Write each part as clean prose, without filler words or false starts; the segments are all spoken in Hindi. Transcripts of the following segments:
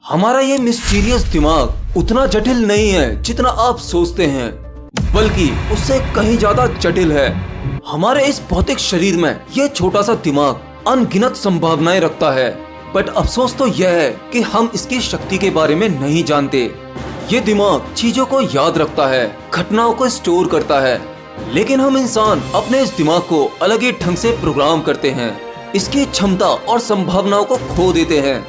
हमारा ये मिस्टीरियस दिमाग उतना जटिल नहीं है जितना आप सोचते हैं, बल्कि उससे कहीं ज्यादा जटिल है। हमारे इस भौतिक शरीर में ये छोटा सा दिमाग अनगिनत संभावनाएं रखता है, बट अफसोस तो यह है कि हम इसकी शक्ति के बारे में नहीं जानते। ये दिमाग चीजों को याद रखता है, घटनाओं को स्टोर करता है, लेकिन हम इंसान अपने इस दिमाग को अलग ही ढंग से प्रोग्राम करते हैं, इसकी क्षमता और संभावनाओं को खो देते हैं।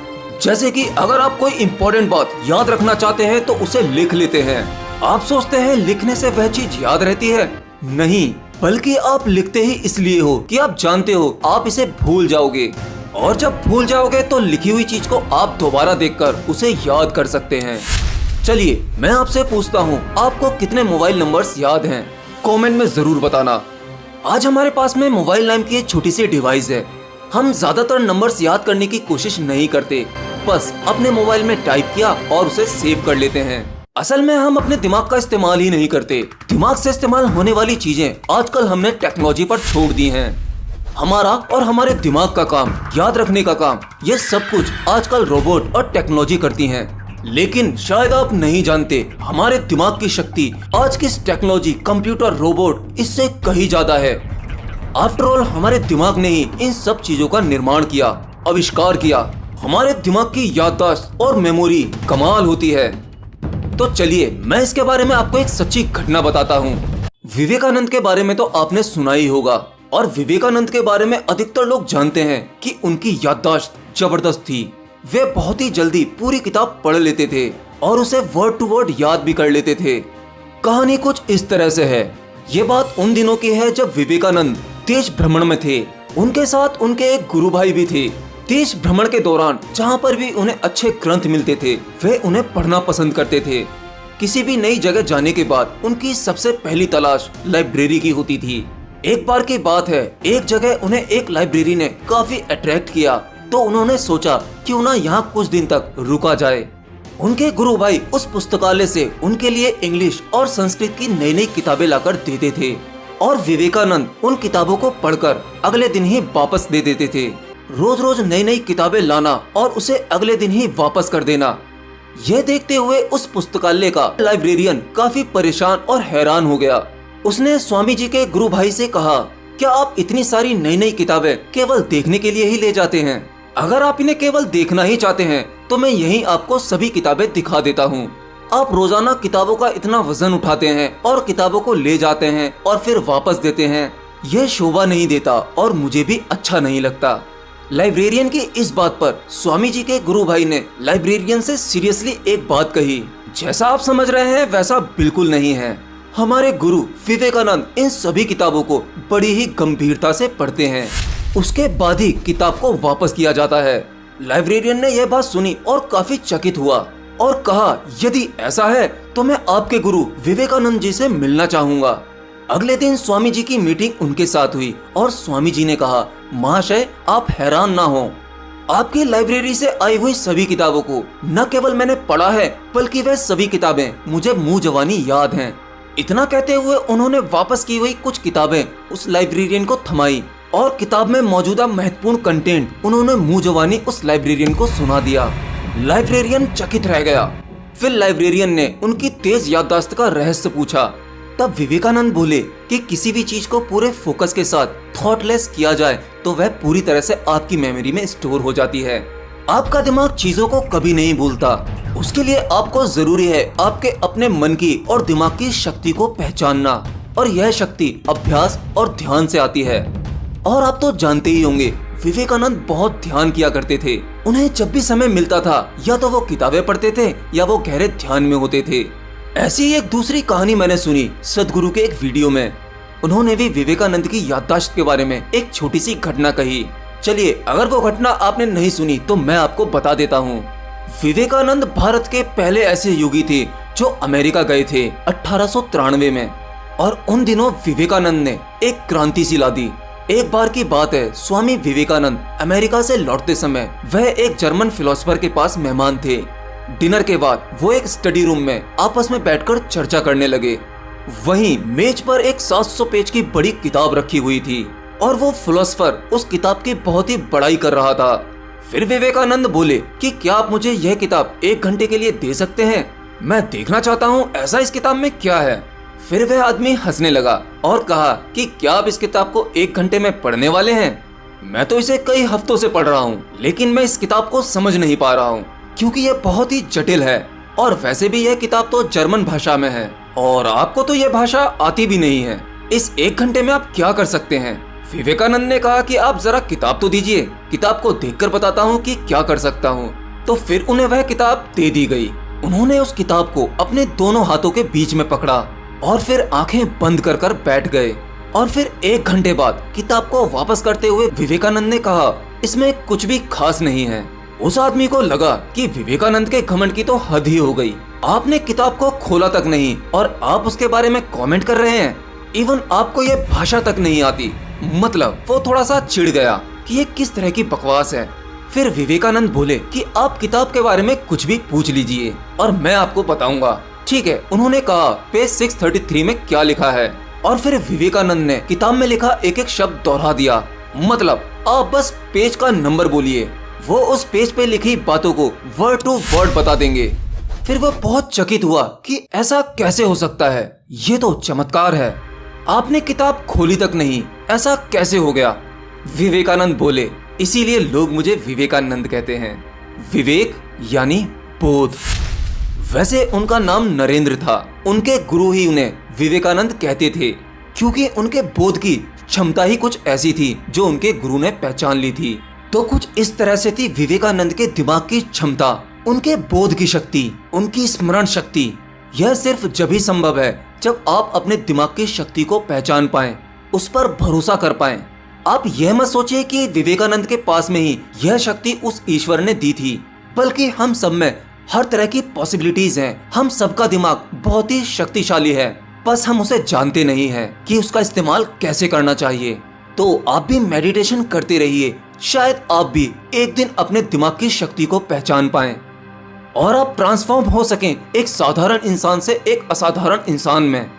जैसे कि अगर आप कोई इम्पोर्टेंट बात याद रखना चाहते हैं तो उसे लिख लेते हैं। आप सोचते हैं लिखने से वह चीज याद रहती है, नहीं, बल्कि आप लिखते ही इसलिए हो कि आप जानते हो आप इसे भूल जाओगे, और जब भूल जाओगे तो लिखी हुई चीज को आप दोबारा देखकर उसे याद कर सकते हैं। चलिए मैं आपसे पूछता हूँ, आपको कितने मोबाइल नंबर्स याद हैं? कमेंट में जरूर बताना। आज हमारे पास में मोबाइल नाम की एक छोटी सी डिवाइस है। हम ज्यादातर नंबर्स याद करने की कोशिश नहीं करते, बस अपने मोबाइल में टाइप किया और उसे सेव कर लेते हैं। असल में हम अपने दिमाग का इस्तेमाल ही नहीं करते। दिमाग से इस्तेमाल होने वाली चीजें आजकल हमने टेक्नोलॉजी पर छोड़ दी हैं। हमारा और हमारे दिमाग का काम, याद रखने का काम, ये सब कुछ आजकल रोबोट और टेक्नोलॉजी करती हैं। लेकिन शायद आप नहीं जानते, हमारे दिमाग की शक्ति आज की टेक्नोलॉजी, कंप्यूटर, रोबोट इससे कहीं ज्यादा है। आफ्टर ऑल हमारे दिमाग ने ही इन सब चीजों का निर्माण किया, आविष्कार किया। हमारे दिमाग की याददाश्त और मेमोरी कमाल होती है। तो चलिए मैं इसके बारे में आपको एक सच्ची घटना बताता हूँ। विवेकानंद के बारे में तो आपने सुना ही होगा, और विवेकानंद के बारे में अधिकतर लोग जानते हैं कि उनकी याददाश्त जबरदस्त थी। वे बहुत ही जल्दी पूरी किताब पढ़ लेते थे और उसे वर्ड टू वर्ड याद भी कर लेते थे। कहानी कुछ इस तरह से है। ये बात उन दिनों की है जब विवेकानंद देश भ्रमण में थे। उनके साथ उनके एक गुरु भाई भी थे। देश भ्रमण के दौरान जहाँ पर भी उन्हें अच्छे ग्रंथ मिलते थे, वे उन्हें पढ़ना पसंद करते थे। किसी भी नई जगह जाने के बाद उनकी सबसे पहली तलाश लाइब्रेरी की होती थी। एक बार की बात है, एक जगह उन्हें एक लाइब्रेरी ने काफी अट्रैक्ट किया, तो उन्होंने सोचा क्यों ना यहाँ कुछ दिन तक रुका जाए। उनके गुरु भाई उस पुस्तकालय से उनके लिए इंग्लिश और संस्कृत की नई नई किताबें लाकर देते थे, और विवेकानंद उन किताबों को पढ़कर अगले दिन ही वापस दे देते थे। रोज रोज नई नई किताबें लाना और उसे अगले दिन ही वापस कर देना। यह देखते हुए उस पुस्तकालय का लाइब्रेरियन काफी परेशान और हैरान हो गया। उसने स्वामी जी के गुरु भाई से कहा, क्या आप इतनी सारी नई नई किताबें केवल देखने के लिए ही ले जाते हैं? अगर आप इन्हें केवल देखना ही चाहते हैं तो मैं यहीं आपको सभी किताबें दिखा देता हूँ। आप रोजाना किताबों का इतना वजन उठाते हैं और किताबों को ले जाते हैं और फिर वापस देते हैं, यह शोभा नहीं देता और मुझे भी अच्छा नहीं लगता। लाइब्रेरियन की इस बात पर स्वामी जी के गुरु भाई ने लाइब्रेरियन से सीरियसली एक बात कही। जैसा आप समझ रहे हैं वैसा बिल्कुल नहीं है। हमारे गुरु विवेकानंद इन सभी किताबों को बड़ी ही गंभीरता से पढ़ते हैं, उसके बाद ही किताब को वापस किया जाता है। लाइब्रेरियन ने यह बात सुनी और काफी चकित हुआ और कहा, यदि ऐसा है तो मैं आपके गुरु विवेकानंद जी से मिलना चाहूंगा। अगले दिन स्वामी जी की मीटिंग उनके साथ हुई और स्वामी जी ने कहा, महाशय आप हैरान ना हो, आपकी लाइब्रेरी से आई हुई सभी किताबों को न केवल मैंने पढ़ा है, बल्कि वह सभी किताबें मुझे मुंह जवानी याद हैं। इतना कहते हुए उन्होंने वापस की हुई कुछ किताबें उस लाइब्रेरियन को थमाई और किताब में मौजूदा महत्वपूर्ण कंटेंट उन्होंने मुंह जवानी उस लाइब्रेरियन को सुना दिया। लाइब्रेरियन चकित रह गया। फिर लाइब्रेरियन ने उनकी तेज याददाश्त का रहस्य पूछा। तब विवेकानंद बोले कि किसी भी चीज को पूरे फोकस के साथ थॉटलेस किया जाए तो वह पूरी तरह से आपकी मेमोरी में स्टोर हो जाती है। आपका दिमाग चीजों को कभी नहीं भूलता। उसके लिए आपको जरूरी है आपके अपने मन की और दिमाग की शक्ति को पहचानना, और यह शक्ति अभ्यास और ध्यान से आती है। और आप तो जानते ही होंगे, विवेकानंद बहुत ध्यान किया करते थे। उन्हें जब भी समय मिलता था या तो वो किताबें पढ़ते थे या वो गहरे ध्यान में होते थे। ऐसी एक दूसरी कहानी मैंने सुनी सदगुरु के एक वीडियो में। उन्होंने भी विवेकानंद की याददाश्त के बारे में एक छोटी सी घटना कही। चलिए अगर वो घटना आपने नहीं सुनी तो मैं आपको बता देता हूँ। विवेकानंद भारत के पहले ऐसे योगी थे जो अमेरिका गए थे 1893 में, और उन दिनों विवेकानंद ने एक क्रांति सी ला दी। एक बार की बात है, स्वामी विवेकानंद अमेरिका से लौटते समय वह एक जर्मन फिलोसोफर के पास मेहमान थे। डिनर के बाद वो एक स्टडी रूम में आपस में बैठकर चर्चा करने लगे। वहीं मेज पर एक 700 पेज की बड़ी किताब रखी हुई थी और वो फिलोसोफर उस किताब की बहुत ही बड़ाई कर रहा था। फिर विवेकानंद बोले कि क्या आप मुझे यह किताब 1 घंटे के लिए दे सकते हैं? मैं देखना चाहता हूँ ऐसा इस किताब में क्या है। फिर वह आदमी हंसने लगा और कहा कि क्या आप इस किताब को 1 घंटे में पढ़ने वाले हैं? मैं तो इसे कई हफ्तों से पढ़ रहा हूँ, लेकिन मैं इस किताब को समझ नहीं पा रहा हूँ क्योंकि यह बहुत ही जटिल है और वैसे भी यह किताब तो जर्मन भाषा में है और आपको तो यह भाषा आती भी नहीं है। इस 1 घंटे में आप क्या कर सकते हैं? विवेकानंद ने कहा कि आप जरा किताब तो दीजिए, किताब को देखकर बताता हूँ कि क्या कर सकता हूँ। तो फिर उन्हें वह किताब दे दी गई। उन्होंने उस किताब को अपने दोनों हाथों के बीच में पकड़ा और फिर आंखें बंद कर बैठ गए। और फिर 1 घंटे बाद किताब को वापस करते हुए विवेकानंद ने कहा, इसमें कुछ भी खास नहीं है। उस आदमी को लगा कि विवेकानंद के घमंड की तो हद ही हो गई। आपने किताब को खोला तक नहीं और आप उसके बारे में कमेंट कर रहे हैं। इवन आपको ये भाषा तक नहीं आती। मतलब वो थोड़ा सा चिढ़ गया कि ये किस तरह की बकवास है। फिर विवेकानंद बोले कि आप किताब के बारे में कुछ भी पूछ लीजिए और मैं आपको बताऊंगा। ठीक है, उन्होंने कहा पेज 633 में क्या लिखा है। और फिर विवेकानंद ने किताब में लिखा एक एक शब्द दोहरा दिया। मतलब आप बस पेज का नंबर बोलिए, वो उस पेज पे लिखी बातों को वर्ड टू वर्ड बता देंगे। फिर वो बहुत चकित हुआ कि ऐसा कैसे हो सकता है, ये तो चमत्कार है। आपने किताब खोली तक नहीं, ऐसा कैसे हो गया? विवेकानंद बोले, इसीलिए लोग मुझे विवेकानंद कहते हैं। विवेक यानी बोध। वैसे उनका नाम नरेंद्र था। उनके गुरु ही उन्हें विवेकानंद कहते थे क्योंकि उनके बोध की क्षमता ही कुछ ऐसी थी जो उनके गुरु ने पहचान ली थी। तो कुछ इस तरह से थी विवेकानंद के दिमाग की क्षमता, उनके बोध की शक्ति, उनकी स्मरण शक्ति। यह सिर्फ जब ही संभव है जब आप अपने दिमाग की शक्ति को पहचान पाएं, उस पर भरोसा कर पाएं। आप यह मत सोचिए कि विवेकानंद के पास में ही यह शक्ति उस ईश्वर ने दी थी, बल्कि हम सब में हर तरह की पॉसिबिलिटीज हैं। हम सबका दिमाग बहुत ही शक्तिशाली है, बस हम उसे जानते नहीं हैं कि उसका इस्तेमाल कैसे करना चाहिए। तो आप भी मेडिटेशन करते रहिए, शायद आप भी एक दिन अपने दिमाग की शक्ति को पहचान पाएं और आप ट्रांसफॉर्म हो सकें एक साधारण इंसान से एक असाधारण इंसान में।